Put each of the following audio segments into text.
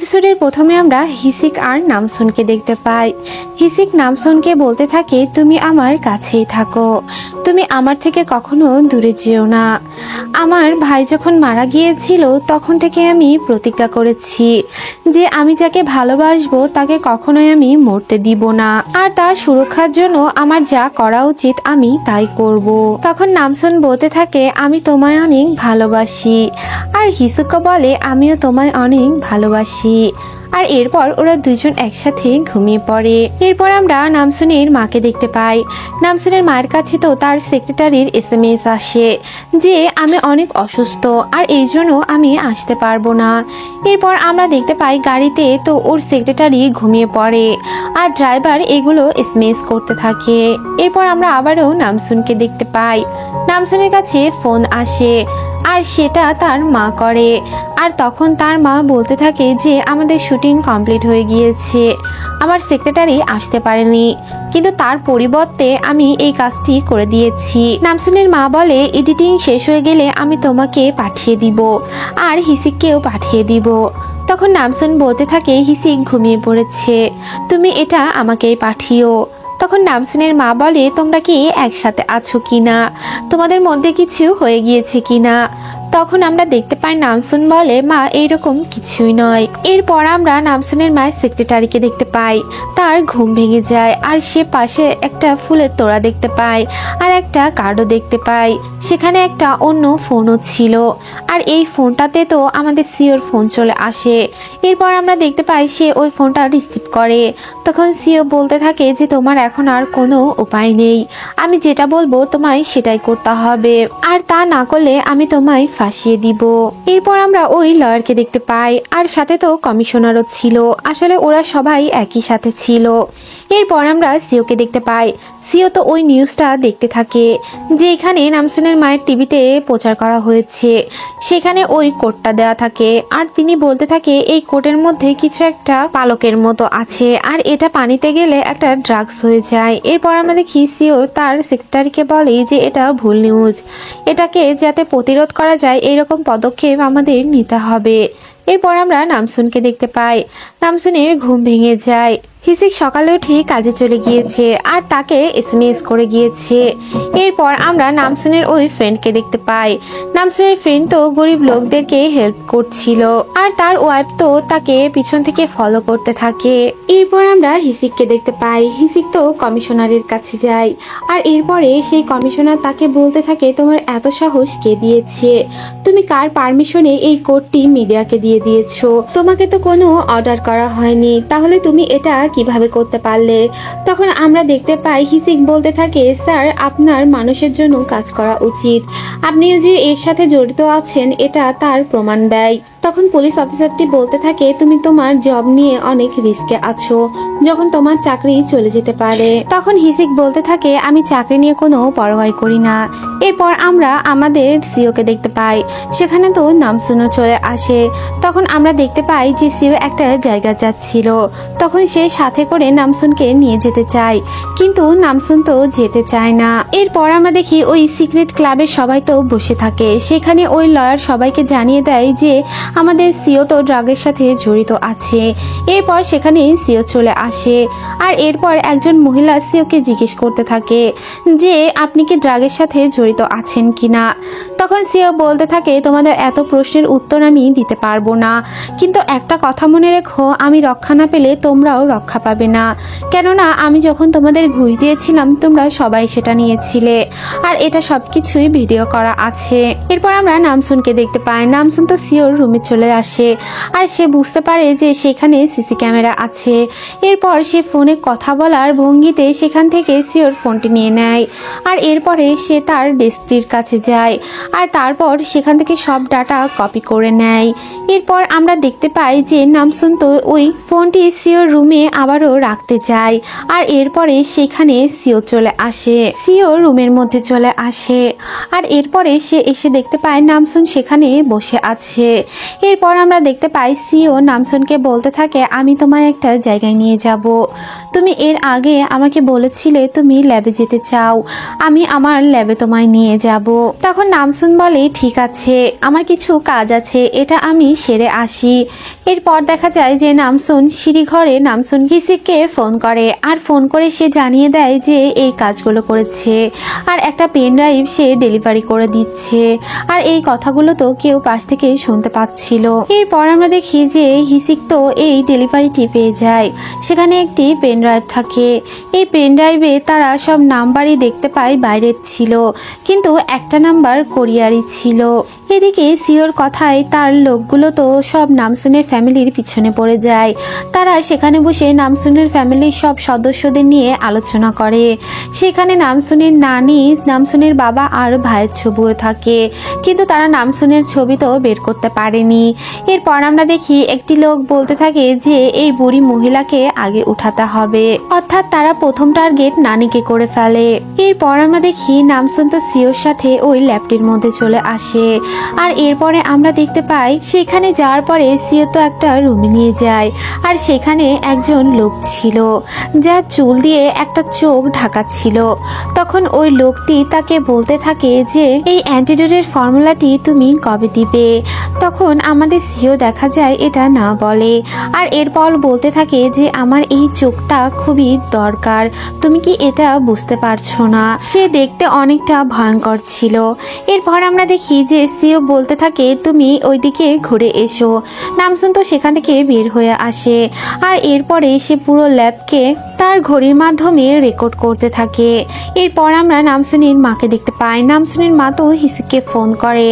এপিসোডের প্রথমে আমরা হিসিক আর নামসুনকে দেখতে পাই। হিসিক নামসুনকে বলতে থাকে, তুমি আমার কাছেই থাকো, তুমি আমার থেকে কখনো দূরে যেও না। আমার ভাই যখন মারা গিয়েছিল তখন থেকে আমি প্রতিজ্ঞা করেছি যে আমি যাকে ভালোবাসবো তাকে কখনোই আমি মরতে দিব না, আর তার সুরক্ষার জন্য আমার যা করা উচিত আমি তাই করব। তখন নামসুন বলতে থাকে, আমি তোমায় অনেক ভালোবাসি। আর হিসুকও বলে, আমিও তোমায় অনেক ভালোবাসি। আর এরপর ওরা দুজন একসাথে ঘুমিয়ে পড়ে। এরপর আমরা নামসুনের মাকে দেখতে পাই। নামসুনের মায়ের কাছে তো তার সেক্রেটারির SMS আসে যে আমি অনেক অসুস্থ আর এই জন্য আমি আসতে পারবো না। এরপর আমরা দেখতে পাই গাড়িতে তো ওর সেক্রেটারি ঘুমিয়ে পড়ে আর ড্রাইভার এগুলো SMS করতে থাকে। এরপর আমরা আবারও নামসুনকে দেখতে পাই। নামসুনের কাছে ফোন আসে আর সেটা তার মা করে। আর তখন তার মা বলতে থাকে যে আমাদের শুটিং কমপ্লিট হয়ে গিয়েছে, আমার সেক্রেটারি আসতে পারেনি, কিন্তু তার পরিবর্তে আমি এই কাজটি করে দিয়েছি। নামসুনের মা বলে, এডিটিং শেষ হয়ে গেলে আমি তোমাকে পাঠিয়ে দিব আর হিসিককেও পাঠিয়ে দিব। তখন নামসুন বলতে থাকে, হিসিক ঘুমিয়ে পড়েছে, তুমি এটা আমাকেই পাঠিও। তখন নামসুনের মা বলে, তোমরা কি একসাথে আছো কিনা, তোমাদের মধ্যে কিছু হয়ে গিয়েছে কিনা। তখন আমরা দেখতে পাই নামসুন বলে, মা এইরকম কিছুই নয়। এরপর আমরা নামসুনের মায়ের সেক্রেটারিকে দেখতে পাই। তার ঘুম ভেঙে যায় আর সে পাশে একটা ফুলের তোড়া দেখতে পায় আর একটা কার্ডও দেখতে পাই। সেখানে একটা অন্য ফোনও ছিল আর এই ফোনটাতে তো আমাদের সিওর ফোন চলে আসে। এরপর আমরা দেখতে পাই সে ওই ফোনটা রিসিভ করে। তখন সিও বলতে থাকে যে তোমার এখন আর কোনো উপায় নেই, আমি যেটা বলবো তোমায় সেটাই করতে হবে, আর তা না করলে আমি তোমায় ফাঁসিয়ে দিব। এরপর আমরা ওই লয়ারকে দেখতে পাই আর সাথে তো কমিশনারও ছিল, আসলে ওরা সবাই একই সাথে ছিল। এরপর আমরা সিওকে দেখতে পাই। সিও তো ওই নিউজটা দেখতে থাকে যে এখানে নামসুনের মায়ের টিভিতে প্রচার করা হয়েছে, সেখানে ওই কোডটা দেওয়া থাকে আর তিনি বলতে থাকে এই কোডের মধ্যে কিছু একটা পালকের মতো আছে আর এটা পানিতে গেলে একটা ড্রাগস হয়ে যায়। এরপর আমরা দেখি সিও তার সেক্রেটারিকে বলে যে এটা ভুল নিউজ, এটাকে যাতে প্রতিরোধ করা যায় এইরকম পদক্ষেপ আমাদের নিতে হবে। এরপর আমরা নামসুনকে দেখতে পাই। নামসুনের ঘুম ভেঙে যায়। হিসিক সকালে উঠে কাজে চলে গিয়েছে আর তাকে SMS করে গিয়েছে। এরপর আমরা নামসুনের ওই ফ্রেন্ডকে দেখতে পাই। নামসুনের ফ্রেন্ড তো গরিব লোকদেরকে হেল্প করছিল আর তার ওয়াইফ তো তাকে পিছন থেকে ফলো করতে থাকে। এরপর আমরা হিসিককে দেখতে পাই। হিসিক তো কমিশনারের কাছে যায় আর এরপরে সেই কমিশনার তাকে বলতে থাকে, তোমার এত সাহস কে দিয়েছে, তুমি কার পারমিশনে এই কোডটি মিডিয়াকে দিয়ে দিয়েছো, তোমাকে তো কোনো অর্ডার করা হয়নি, তাহলে তুমি এটা কিভাবে করতে পারলে। তখন আমরা দেখতে পাই হিসিক বলতে থাকে, স্যার আপনার মানুষের জন্য কাজ করা উচিত, আপনিও যে এর সাথে জড়িত আছেন এটা তার প্রমাণ দেয়। তখন পুলিশ অফিসারটি বলতে থাকে, তুমি তোমার জব নিয়ে অনেক রিস্কে আছো, যখন তোমার চাকরি চলে যেতে পারে। তখন হিসিক বলতে থাকে, আমি চাকরি নিয়ে কোনো পরোয়াই করি না। এরপর আমরা আমাদের সিওকে দেখতে পাই। সেখানে তো নামসুনও চলে আসে। তখন আমরা দেখতে পাই যে সিও একটা জায়গা যাচ্ছিল। তখন সে সাথে করে নামসুনকে নিয়ে যেতে চায়, কিন্তু নামসুন তো যেতে চায় না। এরপর আমরা দেখি ওই সিক্রেট ক্লাবের সবাই তো বসে থাকে। সেখানে ওই লয়ার সবাইকে জানিয়ে দেয় যে আমাদের সিও তো ড্রাগের সাথে জড়িত আছে। এরপর সেখানে সিও চলে আসে আর এরপর একজন মহিলা সিওকে জিজ্ঞেস করতে থাকে যে আপনি কি ড্রাগের সাথে জড়িত আছেন কিনা। তখন সিও বলতে থাকে, তোমাদের এত প্রশ্নের উত্তর আমি দিতে পারবো না, কিন্তু একটা কথা মনে রেখো, আমি রক্ষা না পেলে তোমরাও রক্ষা পাবে না, কেননা আমি যখন তোমাদের ঘুষ দিয়েছিলাম তোমরা সবাই সেটা নিয়েছিলে আর এটা সবকিছুই ভিডিও করা আছে। এরপর আমরা নামসুনকে দেখতে পাই। নামসুন তো সিওর রুমে চলে আসে আর সে বুঝতে পারে যে সেখানে সিসি ক্যামেরা আছে। এরপর সে ফোনে কথা বলার ভঙ্গিতে সেখান থেকে সিওর ফোনটি নিয়ে নেয় আর এরপরে সে তার ডেস্কটির কাছে যায় আর তারপর সেখান থেকে সব ডাটা কপি করে নেয়। এরপর আমরা দেখতে পাই যে নামসুন তো ওই ফোনটি সিওর রুমে আবারও রাখতে যায় আর এরপরে সেখানে সিও চলে আসে। সিও রুমের মধ্যে চলে আসে আর এরপরে সে এসে দেখতে পায় নামসুন সেখানে বসে আছে। এরপর আমরা দেখতে পাই সিও নামসুনকে বলতে থাকে, আমি তোমায় একটা জায়গায় নিয়ে যাব, তুমি এর আগে আমাকে বলেছিলে তুমি ল্যাবে যেতে চাও, আমি আমার ল্যাবে তোমায় নিয়ে যাব। তখন নামসুন বলে, ঠিক আছে, আমার কিছু কাজ আছে, এটা আমি সেরে আসি। এরপর দেখা যায় যে নামসুন সিঁড়িঘরে নামসুন হিসিককে ফোন করে, আর ফোন করে সে জানিয়ে দেয় যে এই কাজগুলো করেছে আর একটা পেন ড্রাইভ সে ডেলিভারি করে দিচ্ছে। আর এই কথাগুলো তো কেউ পাশ থেকে শুনতে পাচ্ছিল। এরপর আমরা দেখি যে হিসিক তো এই ডেলিভারিটি পেয়ে যায়। সেখানে একটি পেন ড্রাইভ থাকে। এই পেন ড্রাইভে তারা সব নাম্বারই দেখতে পায় বাইরের ছিল, কিন্তু একটা নাম্বার কোরিয়ারই ছিল। এদিকে সিওর কথায় তার লোকগুলো তো সব নামসুনের ফ্যামিলির পিছনে পড়ে যায়। তারা সেখানে বসে নামসুনের ফ্যামিলির সব সদস্যদের নিয়ে আলোচনা করে। সেখানে নামসুনের নানি, নামসুনের বাবা আর ভাইয়ের ছবিও থাকে, কিন্তু তারা নামসুনের ছবি তো বের করতে পারেনি। এরপর আমরা দেখি একটি লোক বলতে থাকে যে এই বুড়ি মহিলাকে আগে উঠাতে হবে, অর্থাৎ তারা প্রথম টার্গেট নানিকে করে ফেলে। এরপর আমরা দেখি নামসুন তো সিওর সাথে ওই ল্যাবটির মধ্যে চলে আসে। আর এরপরে আমরা দেখতে পাই সেখানে যাওয়ার পরে সিও তো একটা রুমে নিয়ে যায়, আর সেখানে একজন লোক ছিল যার চুল দিয়ে একটা চোখ ঢাকা ছিল। তখন ওই লোকটি তাকে বলতে থাকে যে এই অ্যান্টিডোটের ফর্মুলাটি তুমি কবে দিবে। তখন আমাদের সিও দেখা যায় এটা না বলে, আর এরপর বলতে থাকে যে আমার এই চোখটা খুবই দরকার, তুমি কি এটা বুঝতে পারছো না। সে দেখতে অনেকটা ভয়ঙ্কর ছিল। এরপর আমরা দেখি যে সিও বলতে থাকে তুমি ওইদিকে ঘুরে এসো। নামসুন তো সেখান থেকে বের হয়ে আসে, আর এরপরে সে পুরো ল্যাবকে তার ঘড়ির মাধ্যমে রেকর্ড করতে থাকে। এরপর আমরা নামসুনের মাকে দেখতে পাই। নামসুনের মা তো হিসিককে ফোন করে,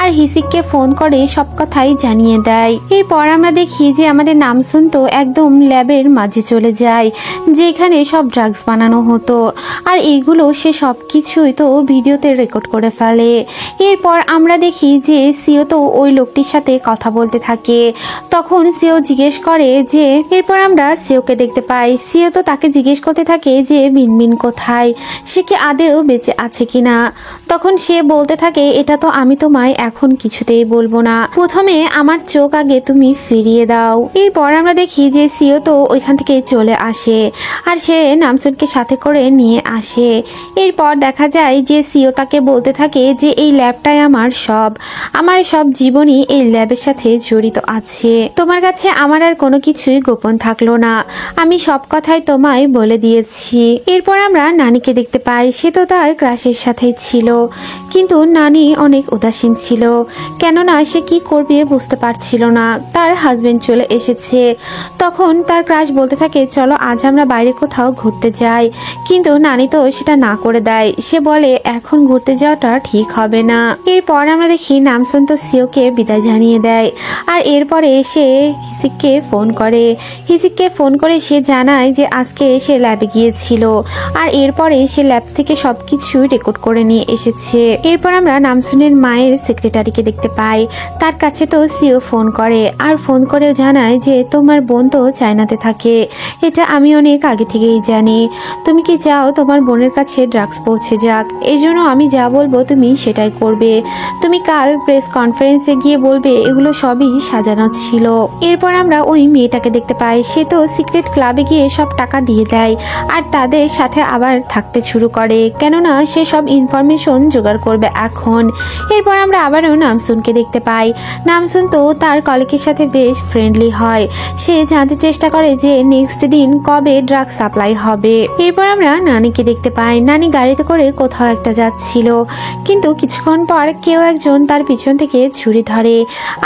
আর হিসিককে ফোন করে সব কথাই জানিয়ে দেয়। এরপর আমরা দেখি যে আমাদের নামসুন তো একদম ল্যাবের মাঝে চলে যায়, যেখানে সব ড্রাগস বানানো হতো, আর এইগুলো সে সব কিছুই তো ভিডিওতে রেকর্ড করে ফেলে। এরপর আমরা দেখি যে সিও তো ওই লোকটির সাথে কথা বলতে থাকে। তখন সিও জিজ্ঞেস করে যে, এরপর আমরা সিওকে দেখতে পাই। সিও তো তাকে জিজ্ঞেস করতে থাকে যে মিনমিন কোথায়, সে কি আদেও বেঁচে আছে কিনা। তখন সে বলতে থাকে এটা তো আমি তোমায় এখন কিছুতেই বলবো না, প্রথমে আমার চোখ আগে তুমি ফিরিয়ে দাও। এরপর আমরা দেখি যে সিও তো ওইখান থেকে চলে আসে, আর সে নামসুনকে সাথে করে নিয়ে আসে। এরপর দেখা যায় যে সিও তাকে বলতে থাকে যে এই ল্যাবটাই আমার সব জীবনই এই ল্যাবের সাথে জড়িত আছে। তোমার কাছে আমার আর কোনো কিছুই গোপন থাকলো না, আমি সব কথাই তোমায় বলে দিয়েছি। এরপর আমরা নানিকে দেখতে পাই। সে তো তার ক্রাশের সাথেই ছিল, কিন্তু নানি অনেক উদাসীন ছিল, কেননা সে কি করবে বুঝতে পারছিল না। তার হাজবেন্ড চলে এসেছে। তখন তার ক্রাশ বলতে থাকে চলো আজ আমরা বাইরে কোথাও ঘুরতে যাই, কিন্তু নানি তো সেটা না করে দেয়। সে বলে এখন ঘুরতে যাওয়াটা ঠিক হবে না। এরপর আমরা দেখি নামসুন তো সিওকে বিদায় জানিয়ে দেয়, আর এরপরে সে হিসিককে ফোন করে। হিসিককে ফোন করে সে জানায় যে আজকে সে ল্যাবে গিয়েছিল, আর এরপরে সে ল্যাব থেকে সবকিছু রেকর্ড করে নিয়ে এসেছে। এরপর আমরা নামসুনের মায়ের সেক্রেটারিকে দেখতে পাই। তার কাছে তো সিও ফোন করে, আর ফোন করে জানায় যে তোমার বোন তো চায়নাতে থাকে, এটা আমি অনেক আগে থেকেই জানি। তুমি কি চাও তোমার বোনের কাছে ড্রাগস পৌঁছে যাক, এই জন্য আমি যা বলবো তুমি সেটাই করবে। তুমি কাল প্রেস কনফারেন্সে গিয়ে বলবে এগুলো সবই সাজানো ছিল। এরপর আমরা ওই মেয়েটাকে দেখতে পাই। সে তো সিক্রেট ক্লাবে গিয়ে সব টাকা দিয়ে দেয়, আর তাদের সাথে আবার থাকতে শুরু করে, কেননা সে সব ইনফরমেশন জোগাড় করবে এখন। এরপর আমরা আবারও নামসুনকে দেখতে পাই। নামসুন তো তার কলিগের সাথে বেশ ফ্রেন্ডলি হয়। সে জানতে চেষ্টা করে যে নেক্সট দিন কবে ড্রাগ সাপ্লাই হবে। এরপর আমরা নানিকে দেখতে পাই। নানি গাড়িতে করে কোথাও একটা যাচ্ছিল, কিন্তু কিছুক্ষণ পর কেউ একজন তার পিছন থেকে ছুরি ধরে,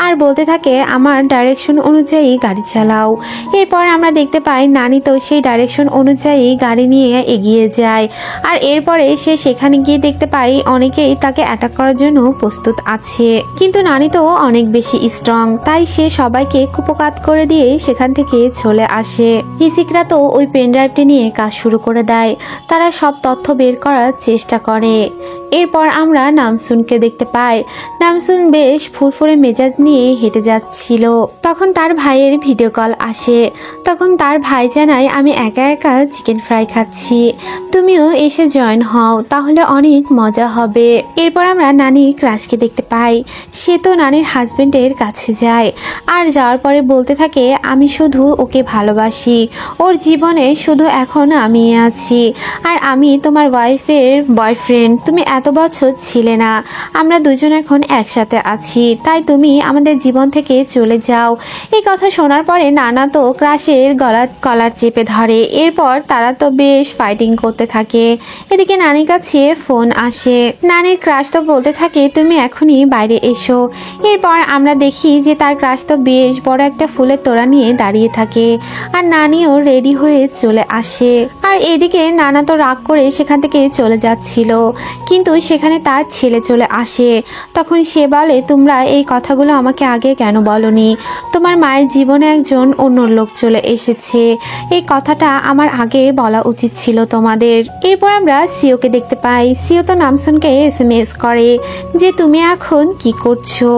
আর বলতে থাকে আমার ডাইরেকশন অনুযায়ী গাড়ি চালাও। এরপর আমরা দেখতে পাই নানি তো সেই ডাইরেকশন অনুযায়ী গাড়ি নিয়ে এগিয়ে যায়, আর এরপরে সে সেখানে গিয়ে দেখতে পাই অনেকেই তাকে অ্যাটাক করার জন্য প্রস্তুত আছে, কিন্তু নানি তো অনেক বেশি স্ট্রং, তাই সে সবাইকে কুপকাত করে দিয়ে সেখান থেকে চলে আসে। হিসিকরা তো ওই পেন ড্রাইভটি নিয়ে কাজ শুরু করে দেয়। তারা সব তথ্য বের করার চেষ্টা করে। এরপর আমরা নামসুনকে দেখতে পাই। নামসুন বেশ ফুরফুরে মেজাজ নিয়ে হেঁটে যাচ্ছিল। তখন তার ভাইয়ের ভিডিও কল আসে। তখন তার ভাই জানায় আমি একা একা চিকেন ফ্রাই খাচ্ছি, তুমিও এসে জয়েন হও, তাহলে অনেক মজা হবে। এরপর আমরা নানির ক্রাশকে দেখতে পাই। সে তো নানির হাজবেন্ডের কাছে যায়, আর যাওয়ার পরে বলতে থাকে আমি শুধু ওকে ভালোবাসি, ওর জীবনে শুধু এখন আমি আছি, আর আমি তোমার ওয়াইফের বয়ফ্রেন্ড, তুমি এত বছর ছিলে না, আমরা দুজন এখন একসাথে আছি, তাই তুমি আমাদের জীবন থেকে চলে যাও। এই কথা শোনার পরে নানা তো ক্রাশের কলার চেপে ধরে। এরপর তারা তো বেশ ফাইটিং করতে থাকে। এদিকে নানির কাছে ফোন আসে। নানির ক্রাশ তো বলতে থাকে তুমি এখনই বাইরে এসো। এরপর আমরা দেখি যে তার ক্রাশ তো বেশ বড় একটা ফুলের তোড়া নিয়ে দাঁড়িয়ে থাকে, আর নানিও রেডি হয়ে চলে আসে। আর এদিকে নানা তো রাগ করে সেখান থেকে চলে যাচ্ছিল, কিন্তু সেখানে তার ছেলে চলে আসে। তখন সে বলে তোমরা এই কথাগুলো আমাকে আগে কেন বলনি? তোমার মায়ের জীবনে একজন অন্য লোক চলে এসেছে, এই কথাটা আমার আগে বলা উচিত ছিল তোমাদের। এরপর আমরা সিওকে দেখতে পাই। সিও তো নামসুনকে SMS করে যে তুমি এখন কি করছো।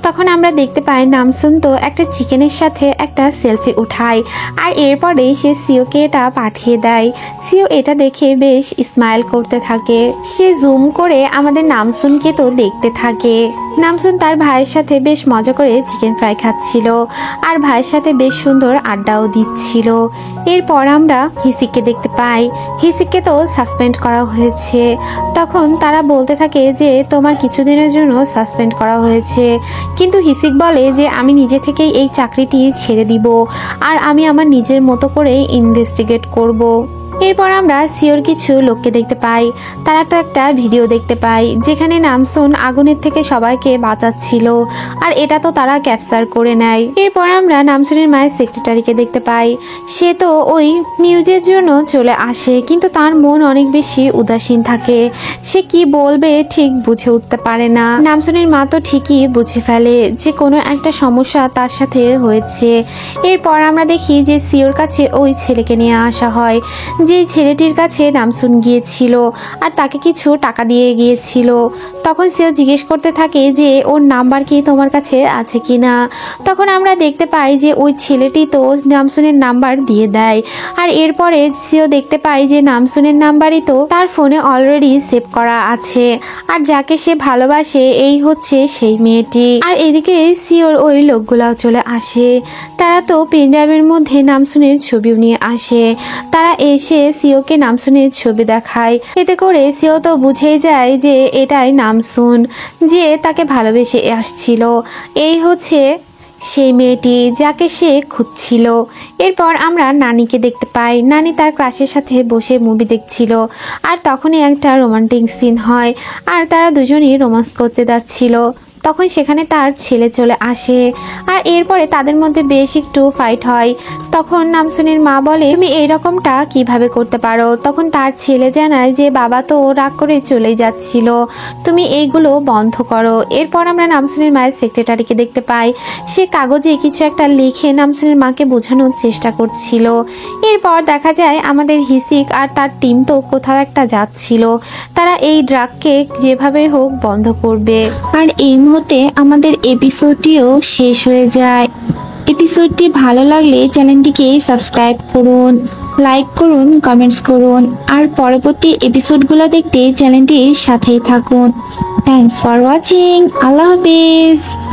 তখন আমরা দেখতে পাই নামসুন তো একটা চিকেনের সাথে একটা সেলফি উঠায়, আর এরপরে সে সিওকে এটা পাঠিয়ে দেয়। সিও এটা দেখে বেশ স্মাইল করতে থাকে। সে জুম করে আমাদের নামসুনকে তো দেখতে থাকে। নামসুন তার ভাইয়ের সাথে বেশ মজা করে চিকেন ফ্রাই খাচ্ছিল, আর ভাইয়ের সাথে বেশ সুন্দর আড্ডাও দিচ্ছিল। এরপর আমরা হিসিককে দেখতে পাই। হিসিককে তো সাসপেন্ড করা হয়েছে। তখন তারা বলতে থাকে যে তোমার কিছুদিনের জন্য সাসপেন্ড করা হয়েছে, কিন্তু হিসিক বলে যে আমি নিজে থেকেই এই চাকরিটি ছেড়ে দিব, আর আমি আমার নিজের মতো করে ইনভেস্টিগেট করব। এরপর আমরা সিওর কিছু লোককে দেখতে পাই। তারা তো একটা ভিডিও দেখতে পাই যেখানে নামসুন আগুনের থেকে সবাইকে বাঁচাচ্ছিল, আর এটা তো তারা ক্যাপচার করে নেয়। এরপর আমরা নামসুনের মায়ের সেক্রেটারিকে দেখতে পাই। সে তো ওই নিউজের জন্য চলে আসে, কিন্তু তার মন অনেক বেশি উদাসীন থাকে। সে কি বলবে ঠিক বুঝে উঠতে পারে না। নামসুনের মা তো ঠিকই বুঝে ফেলে যে কোনো একটা সমস্যা তার সাথে হয়েছে। এরপর আমরা দেখি যে সিওর কাছে ওই ছেলেকে নিয়ে আসা হয়, যে ছেলেটির কাছে নামসুন গিয়েছিল আর তাকে কিছু টাকা দিয়ে গিয়েছিল। তখন সেও জিজ্ঞেস করতে থাকে যে ওর নাম্বার কি তোমার কাছে আছে কি না। তখন আমরা দেখতে পাই যে ওই ছেলেটি তো নামসুনের নাম্বার দিয়ে দেয়, আর এরপরে সেও দেখতে পাই যে নামসুনের নাম্বারই তো তার ফোনে অলরেডি সেভ করা আছে, আর যাকে সে ভালোবাসে এই হচ্ছে সেই মেয়েটি। আর এদিকে সিওর ওই লোকগুলাও চলে আসে। তারা তো পেনড্রাইভের মধ্যে নামসুনের ছবিও নিয়ে আসে। তারা এসে সিওকে নামসুনের ছবি দেখায়। এতে করে সিও তো বুঝেই যায় যে এটাই নামসুন, যে তাকে ভালোবেসে আসছিল। এই হচ্ছে সেই মেয়েটি যাকে সে খুঁজছিল। এরপর আমরা নানিকে দেখতে পাই। নানি তার ক্রাশের সাথে বসে মুভি দেখছিল, আর তখনই একটা রোমান্টিক সিন হয়, আর তারা দুজনই রোমান্স করতে যাচ্ছিল। তখন সেখানে তার ছেলে চলে আসে, আর এরপরে তাদের মধ্যে বেশ একটু ফাইট হয়। তখন নামসুনের মা বলে তুমি এইরকমটা কিভাবে করতে পারো। তখন তার ছেলে জানায় যে বাবা তো রাগ করে চলে যাচ্ছিল, তুমি এইগুলো বন্ধ করো। এরপর আমরা নামসুনের মায়ের সেক্রেটারিকে দেখতে পাই। সে কাগজে কিছু একটা লিখে নামসুনের মাকে বোঝানোর চেষ্টা করছিল। এরপর দেখা যায় আমাদের হিসিক আর তার টিম তো কোথাও একটা যাচ্ছিল। তারা এই ড্রাগকে যেভাবে হোক বন্ধ করবে। আর এই মুহূর্তে আমাদের এপিসোডটিও শেষ হয়ে যায়। এপিসোডটি ভালো লাগলে চ্যানেলটিকে সাবস্ক্রাইব করুন, লাইক করুন, কমেন্টস করুন, আর পরবর্তী এপিসোডগুলো দেখতে চ্যানেলটির সাথেই থাকুন। Thanks for watching. আল্লাহ হাফেজ।